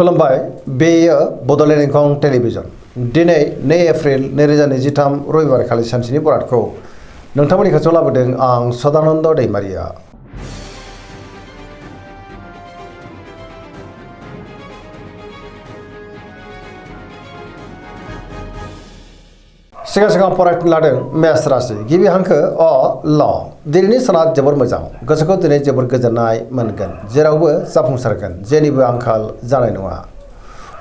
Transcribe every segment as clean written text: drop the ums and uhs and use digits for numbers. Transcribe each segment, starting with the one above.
खुलुमबाय बेयो बड'लेण्ड इंखं टेलिभिजन दिनै 2 एप्रिल 2023 रबिबार खालि सानसेनि बरादखौ नोंथांमोननि खाथियाव लाबोदों आं सदानन्द दैमारिया। सिगां फरायनो लादों मेष राशि गिबि हांखो अ ल दिनैनि साना जोबोर मोजां गोसोखौ दिनै जोबोर गोजोननाय मोनगोन जेरावबो जाफुंसारगोन जेनिबो आंखाल जानाय नङा।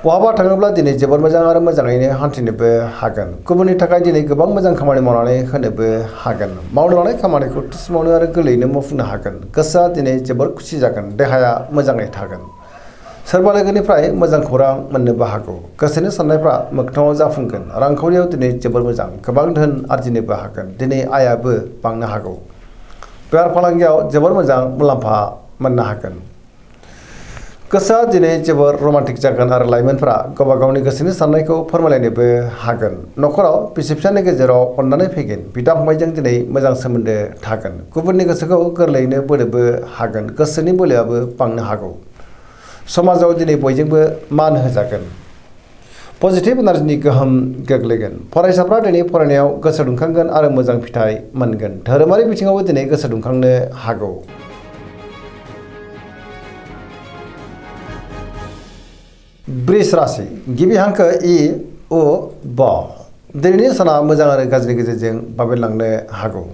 बहाबा थाङोब्ला दिनै जोबोर मोजां आरो मोजाङैनो हान्थिनोबो हागोन गुबुननि थाखाय दिनै गोबां मोजां खामानि मावनानै होनोबो हागोन मावनो लानाय खामानिखौ थि समावनो आरो गोरलैयैनो मावफुंनो हागोन गोसोआ दिनै जोबोर खुसि जागोन देहाया मोजाङै थागोन सोरबा लोगोनिफ्राय मोजां खौरां मोननोबो हागौ गोसोनि साननायफ्रा मोगथाङाव जाफुंगोन रांखावरियाव दिनै जोबोर मोजां गोबां धोन आरजिनोबो हागोन दिनै आयाबो बांनो हागौ बेफार फालांगियाव जोबोर मोजां मुलाम्फा मोननो हागोन गोसोआ दिनै जोबोर रमान्टिक जागोन आरो लाइमोनफोरा गावबा गावनि गोसोनि साननायखौ फोरमायलायनोबो हागोन न'खराव बिसि फिसायनि गेजेराव अननानै फैगोन बिदा फंबायजों दिनै मोजां सोमोन्दो थागोन गुबुननि गोसोखौ गोरलैयैनो बोनोबो हागोन गोसोनि बोलोआबो बांनो हागौ समाजाव दिनै बयजोंबो मान होजागोन पजिटिभ एनार्जिनि गोहोम गोग्लैगोन फरायसाफ्रा दिनै फरायनायाव गोसो दुंखांगोन आरो मोजां फिथाइ मोनगोन धोरोमारि बिथिङावबो दिनै गोसो दुंखांनो हागौ। वृष राशि गिबि हांखो इ उ ब दिनैनि साना मोजां आरो गाज्रिनि गेजेरजों बाबेनलांनो हागौ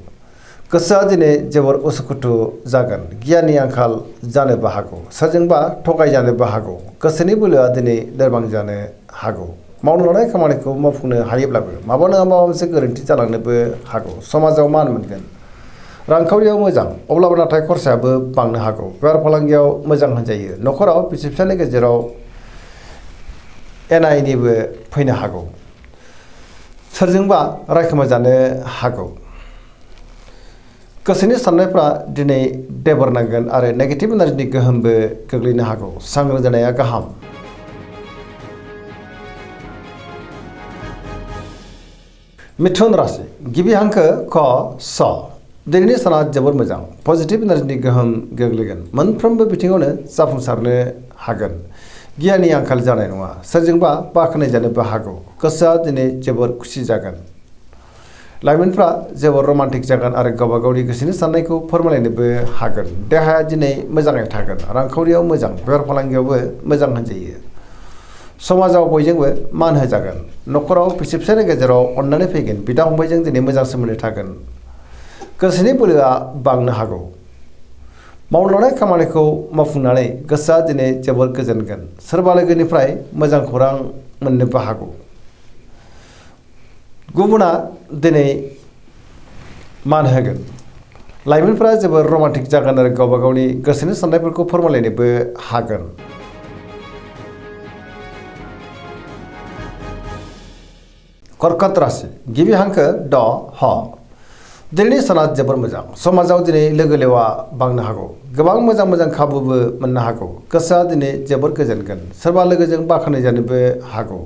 गोसोआ दिनै जोबोर उसुखुथु जागोन गियाननि आंखाल जानोबो हागौ सोरजोंबा थगायजानोबो हागौ गोसोनि बोलोआ दिनै लोरबां जानो हागौ मावनो लानाय खामानिखौ मावफुंनो हायोब्लाबो माबा नङा माबा मोनसे गोरोन्थि जालांनोबो हागौ समाजाव मान मोनगोन रांखावरियाव मोजां अब्लाबो नाथाय खरसायाबो बांनो हागौ बेफार फालांगियाव मोजां होनजायो न'खराव बिसि फिसायनि गेजेराव एना एनिबो फैनो हागौ सोरजोंबा रायखोमा जानो हागौ गोसोनि साननायफ्रा दिनै देबर नांगोन आरो नेगेटिभ एनार्जिनि गोहोमबो गोग्लैनो हागौ सांग्रां जानाया गाहाम। मिथुन राशि गिबि हांखो क स दिनैनि साना जोबोर मोजां पजिटिभ एनार्जिनि गोहोम गोग्लैगोन मोनफ्रोमबो बिथिङावनो जाफुंसारनो हागोन गियाननि आंखाल जानाय नङा सोरजोंबा बाख्नाय जानोबो हागौ गोसोआ दिनै जोबोर खुसि जागोन लाइमोनफ्रा जोबोर रमान्टिक जागोन आरो गावबा गावनि गोसोनि साननायखौ फोरमायलायनोबो हागोन देहाया दिनै मोजाङै थागोन रांखावरियाव मोजां बेफार फालांगियावबो मोजां होनजायो समाजाव बयजोंबो मान होजागोन न'खराव बिसि फिसायनि गेजेराव अननानै फैगोन बिदा फंबायजों दिनै मोजां सोमोन्दो थागोन गोसोनि बोलोआ बांनो हागौ मावनो लानाय खामानिखौ मावफुंनानै गोसोआ दिनै जोबोर गोजोनगोन सोरबा लोगोनिफ्राय मोजां खौरां मोननोबो हागौ गुबुना दिनै मान होगोन लाइमोनफोरा जोबोर रमान्टिक जागोन आरो गावबा गावनि गोसोनि साननायफोरखौ फोरमायलायनोबो हागोन। कर्कट राशि गिबि हांखो ड ह दिनैनि साना जोबोर मोजां समाजाव दिनै लोगो लेवा बांनो हागौ गोबां मोजां खाबुबो मोननो हागौ गोसोआ दिनै जोबोर गोजोनगोन सोरबा लोगोजों बाख्नाय जानोबो हागौ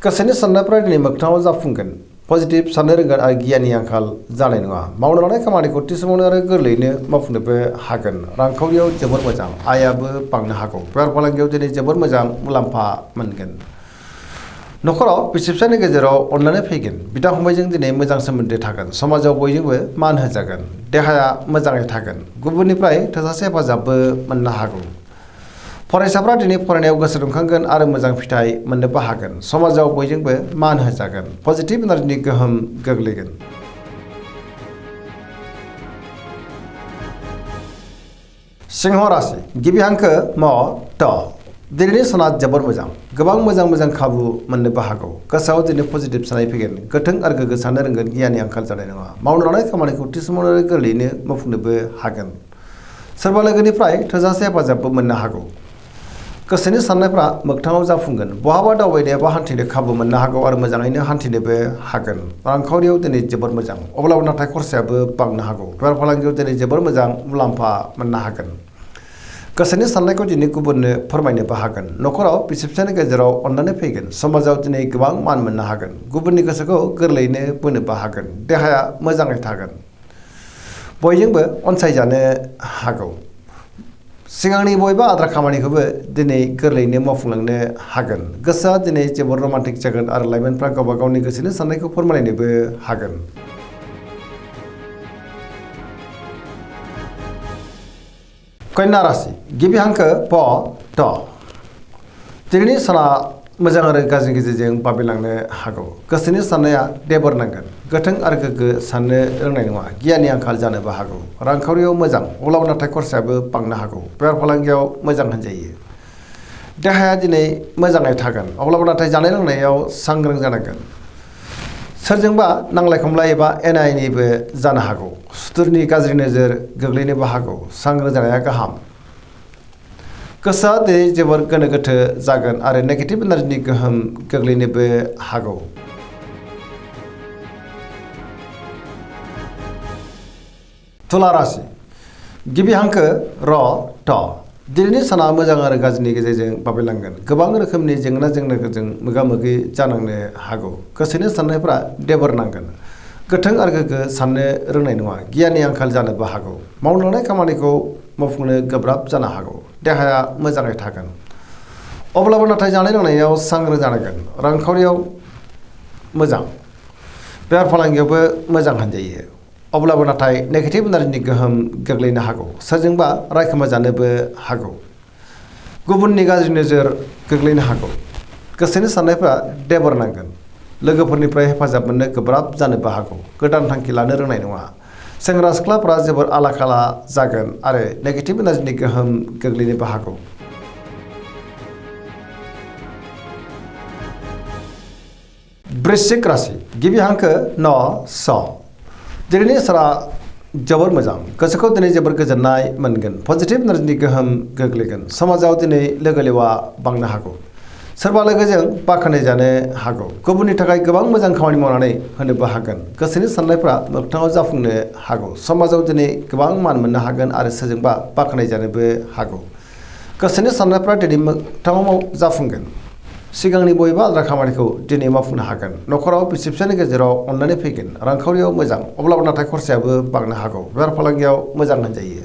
गोसोनि साननायफ्रा दिनै मोगथाङाव जाफुंगोन पजिटिभ साननो रोंगोन आरो गियाननि आंखाल जानाय नङा मावनो लानाय खामानिखौ थि समावनो आरो गोरलैयैनो मावफुंनोबो हागोन रांखावरियाव जोबोर मोजां आयाबो बांनो हागौ बेफार फालांगियाव दिनै जोबोर मोजां मुलाम्फा मोनगोन न'खराव बिसि फिसायनि गेजेराव अननानै फैगोन बिदा फंबायजों दिनै मोजां सोमोन्दो थागोन समाजाव बयजोंबो मान होजागोन देहाया मोजाङै थागोन गुबुननिफ्राय थोजासे हेफाजाबबो मोननो हागौ फरायसाफ्रा दिनै फरायनायाव गोसो दुंखांगोन आरो मोजां फिथाइ मोननोबो हागोन समाजाव बयजोंबो मान होजागोन पजिटिभ एनार्जिनि गोहोम गोग्लैगोन। सिंह राशि गिबि हांखो म ट दिनैनि साना जोबोर मोजां गोबां मोजां खाबु मोननोबो हागौ गोसोआव दिनै पजिटिभ साननाय फैगोन गोथों आरो गोग्गो साननो रोंगोन गियाननि आंखाल जानाय नङा मावनो लानाय खामानिखौ थि समावनो गोरलैयैनो मावफुंनोबो हागोन सोरबा लोगोनिफ्राय थोजासे हेफाजाबबो मोननो हागौ गोसोनि साननायफ्रा मोगथाङाव जाफुंगोन बहाबा दावबायनाय बा हान्थिनो खाबु मोननो हागौ आरो मोजाङैनो हान्थिनोबो हागोन रांखावरियाव दिनै जोबोर मोजां अब्लाबो नाथाय खरसायाबो बांनो हागौ बेफार फालांगियाव दिनै जोबोर मोजां मुलाम्फा मोननो हागोन गोसोनि साननायखौ दिनै गुबुननो फोरमायनोबो हागोन न'खराव बिसि फिसायनि गेजेराव अननानै फैगोन समाजाव दिनै गोबां मान मोननो हागोन गुबुननि गोसोखौ गोरलैयैनो बोनोबो हागोन देहाया मोजाङै थागोन बयजोंबो अनसायजानो हागौ सिगांनि बयबो आद्रा खामानिखौबो दिनै गोरलैयैनो मावफुंलांनो हागोन गोसोआ दिनै जोबोद रमान्टिक जागोन आरो लाइमोनफ्रा गावबा गावनि गोसोनि साननायखौ फोरमायनोबो हागोन। कन्या राशि गिबि हांखो प ट दिनैनि साना मोजां आरो गाज्रिनि गेजेरजों बाबेलांनो हागौ गोसोनि साननाया देबर नांगोन गोथों आरो गोग्गो साननो रोंनाय नङा गियाननि आंखाल जानोबो हागौ रांखावरियाव मोजां अब्लाबो नाथाय खरसायाबो बांनो हागौ बेफार फालांगियाव मोजां होनजायो देहाया दिनै मोजाङै थागोन अब्लाबो नाथाय जानाय लोंनायाव सांग्रां जानांगोन सोरजोंबा नांलाय खमलाय एबा एना एनिबो जानो हागौ सुथुरनि गाज्रि नोजोर गोग्लैनोबो हागौ सांग्रां जानाया गाहाम गोसोआ दिनै जोबोर गोनो गोथो जागोन आरो नेगेटिभ एनार्जिनि गोहोम गोग्लैनोबो हागौ। तुला राशि गिबि हांखो र ट दिनैनि साना मोजां आरो गाज्रिनि गेजेरजों बाबेलांगोन गोबां रोखोमनि जेंना जेंनाजों मोगा मोगि जानांनो हागौ गोसोनि साननायफ्रा देबर नांगोन गोथों आरो गोग्गो साननो रोंनाय नङा गियाननि आंखाल जानोबो हागौ मावनो लानाय खामानिखौ मावफुंनो गोब्राब जानो हागौ देहाया मोजाङै थागोन अब्लाबो नाथाय जानाय लोंनायाव सांग्रां जानांगोन रांखावरियाव मोजां बेफार फालांगियावबो मोजां होनजायो अब्लाबो नाथाय नेगेटिभ एनार्जिनि गोहोम गोग्लैनो हागौ सोरजोंबा रायखोमा जानोबो हागौ गुबुननि गाज्रि नोजोर गोग्लैनो हागौ गोसोनि साननायफ्रा देबर नांगोन लोगोफोरनिफ्राय हेफाजाब मोननो गोब्राब जानोबो हागौ गोदान थांखि लानो रोंनाय नङा सेंग्रा सिख्लाफ्रा जोबोर आला खाला जागोन आरो नेगेटिभ एनार्जिनि गोहोम गोग्लैनोबो हागौ। वृश्चिक राशि गिबि हांखो न स दिनैनि साना जोबोर मोजां गोसोखौ दिनै जोबोर गोजोननाय मोनगोन पजिटिभ एनार्जिनि गोहोम गोग्लैगोन समाजाव दिनै लोगो लेवा बांनो हागौ सोरबा लोगोजों बाख्नाय जानो हागौ गुबुननि थाखाय गोबां मोजां खामानि मावनानै होनोबो हागोन गोसोनि साननायफ्रा मोगथाङाव जाफुंनो हागौ समाजाव दिनै गोबां मान मोननो हागोन आरो सोरजोंबा बाख्नाय जानोबो हागौ गोसोनि साननायफ्रा दिनै मोगथाङाव जाफुंगोन सिगांनि बयबो आद्रा खामानिखौ दिनै मावफुंनो हागोन न'खराव बिसि फिसायनि गेजेराव अननानै फैगोन रांखावरियाव मोजां अब्लाबो नाथाय खरसायाबो बांनो हागौ बेफार फालांगियाव मोजां होनजायो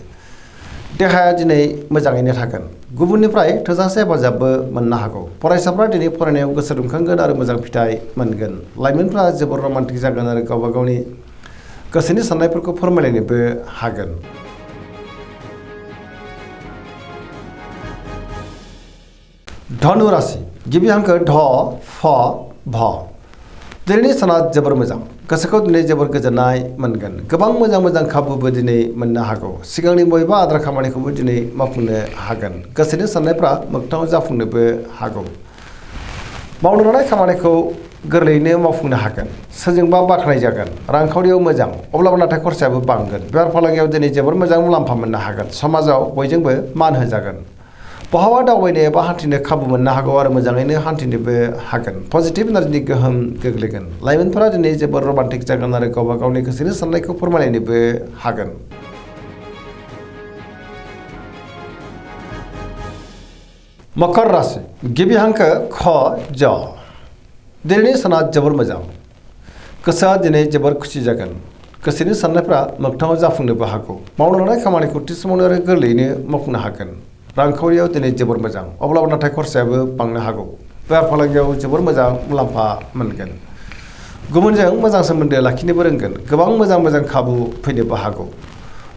देहाया दिनै मोजाङैनो थागोन गुबुननिफ्राय थोजासे हेफाजाबबो मोननो हागौ फरायसाफ्रा दिनै फरायनायाव गोसो दुंखांगोन आरो मोजां फिथाइ मोनगोन लाइमोनफ्रा जोबोर रमान्टिक जागोन आरो गावबा गावनि गोसोनि साननायफोरखौ फोरमायलायनोबो हागोन। धनु राशि गिबि हांखो ध फ भ दिनैनि साना जोबोर मोजां गोसोखौ दिनै जोबोर गोजोननाय मोनगोन गोबां मोजां मोजां खाबुबो दिनै मोननो हागौ सिगांनि बयबो आद्रा खामानिखौबो दिनै मावफुंनो हागोन गोसोनि साननायफ्रा मोगथाङाव जाफुंनोबो हागौ मावनो लानाय खामानिखौ गोरलैयैनो मावफुंनो हागोन सोरजोंबा बाख्नाय जागोन रांखावरियाव मोजां अब्लाबो नाथाय खरसायाबो बांगोन बेफार फालांगियाव दिनै जोबोर मोजां मुलाम्फा मोननो हागोन समाजाव बयजोंबो मान होजागोन बहाबा दावबायनो एबा हान्थिनो खाबु मोननो हागौ आरो मोजाङैनो हान्थिनोबो हागोन पजिटिभ एनार्जिनि गोहोम गोग्लैगोन लाइमोनफोरा दिनै जोबोर रमान्टिक जागोन आरो गावबा गावनि गोसोनि साननायखौ फोरमायलायनोबो हागोन। मकर राशि गिबि हांखो ख ज दिनैनि साना जोबोर मोजां गोसोआ दिनै जोबोर खुसि जागोन गोसोनि साननायफ्रा मोगथाङाव जाफुंनोबो हागौ मावनो लानाय खामानिखौ थि समावनो आरो गोरलैयैनो मावफुंनो हागोन रांखावरियाव दिनै जोबोर मोजां अब्लाबो नाथाय खरसायाबो बांनो हागौ बेफार फालांगियाव जोबोर मोजां मुलाम्फा मोनगोन गुबुनजों मोजां सोमोन्दो लाखिनोबो रोंगोन गोबां मोजां मोजां खाबु फैनोबो हागौ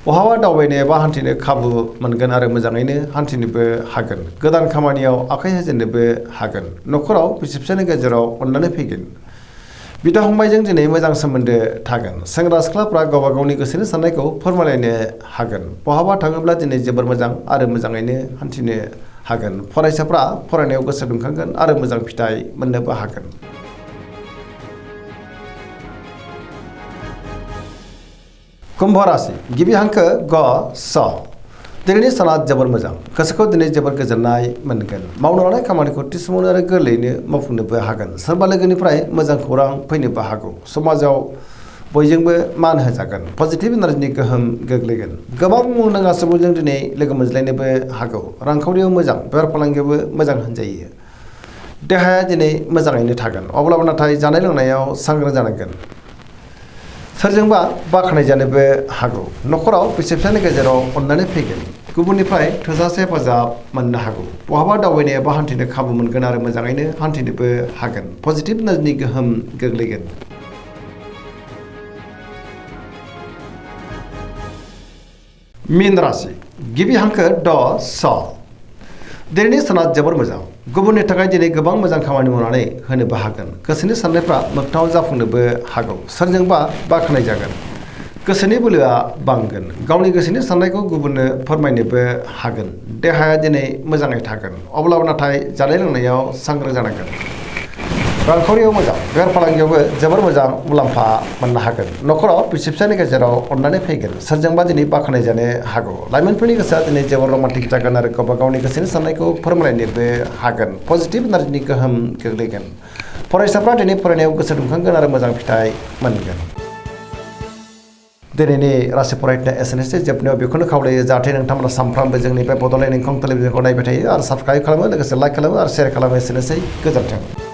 बहाबा दावबायनो एबा हान्थिनो खाबु मोनगोन आरो मोजाङैनो हान्थिनोबो हागोन गोदान खामानियाव आखाइ होजेननोबो हागोन न'खराव बिसि फिसायनि गेजेराव अननानै फैगोन बिदा फंबायजों दिनै मोजां सोमोन्दो थागोन सेंग्रा सिख्लाफ्रा गावबा गावनि गोसोनि साननायखौ फोरमायलायनो हागोन बहाबा थाङोब्ला दिनै जोबोर मोजां आरो मोजाङैनो हान्थिनो हागोन फरायसाफ्रा फरायनायाव गोसो दुंखांगोन आरो मोजां फिथाइ मोननोबो हागोन। कुम्भ राशि गिबि हांखो ग स दिनैनि साना जोबोर मोजां गोसोखौ दिनै जोबोर गोजोननाय मोनगोन मावनो लानाय खामानिखौ थि समावनो आरो गोरलैयैनो मावफुंनोबो हागोन सोरबा लोगोनिफ्राय मोजां खौरां फैनोबो हागौ समाजाव बयजोंबो मान होजागोन पजिटिभ एनार्जिनि गोहोम गोग्लैगोन गोबां मुंदांखा सुबुंजों दिनै लोगो मोनज्लायनोबो हागौ रांखावरियाव मोजां बेफार फालांगियावबो मोजां होनजायो देहाया दिनै मोजाङैनो थागोन अब्लाबो नाथाय जानाय लोंनायाव सांग्रां जानांगोन सोरजोंबा बाख्नाय जानोबो हागौ न'खराव बिसि फिसायनि गेजेराव अननानै फैगोन गुबुननिफ्राय थोजासे हेफाजाब मोननो हागौ। बहाबा दावबायनो एबा हान्थिनो खाबु मोनगोन आरो मोजाङैनो हान्थिनोबो हागोन। पजिटिभ नोजोरनि गोहोम गोग्लैगोन। मीन राशि गिबि हांखो ड स। दिनैनि साना जोबोर मोजां। गुबुननि थाखाय दिनै गोबां मोजां खामानि मावनानै होनोबो हागोन। गोसोनि साननायफ्रा मोगथाङाव जाफुंनोबो हागौ। सोरजोंबा बाख्नाय जागोन। गोसोनि बोलोआ बांगोन। गावनि गोसोनि साननायखौ गुबुननो फोरमायनोबो हागोन। देहाया दिनै मोजाङै थागोन। अब्लाबो नाथाय जानाय लोंनायाव सांग्रां जानांगोन। रांखावरियाव मोजां। बेफार फालांगियावबो जोबोर मोजां मुलाम्फा मोननो हागोन। न'खराव बिसि फिसायनि गेजेराव अननानै फैगोन। सोरजोंबा दिनै बाख्नाय जानो हागौ। लाइमोनफोरनि गोसोआ दिनै जोबोर रमान्टिक जागोन आरो गावबा गावनि गोसोनि साननायखौ फोरमायनोबो हागोन। पजिटिभ एनार्जिनि गोहोम गोग्लैगोन। फरायसाफ्रा दिनै फरायनायाव गोसो दुंखांगोन आरो मोजां फिथाइ मोनगोन। दिनैनि राशि फरायनाया एसेनोसै। जोबनायाव बेखौनो खावलायो जाहाथे नोंथांमोना सानफ्रामबो जोंनि बे बड'लेण्ड इंखं टेलिभिजनखौ नायबाय थायो आरो साबस्क्राइब खालामो, लोगोसे लाइक खालामो आरो शेयार खालामो। एसेनोसै, गोजोन्थों।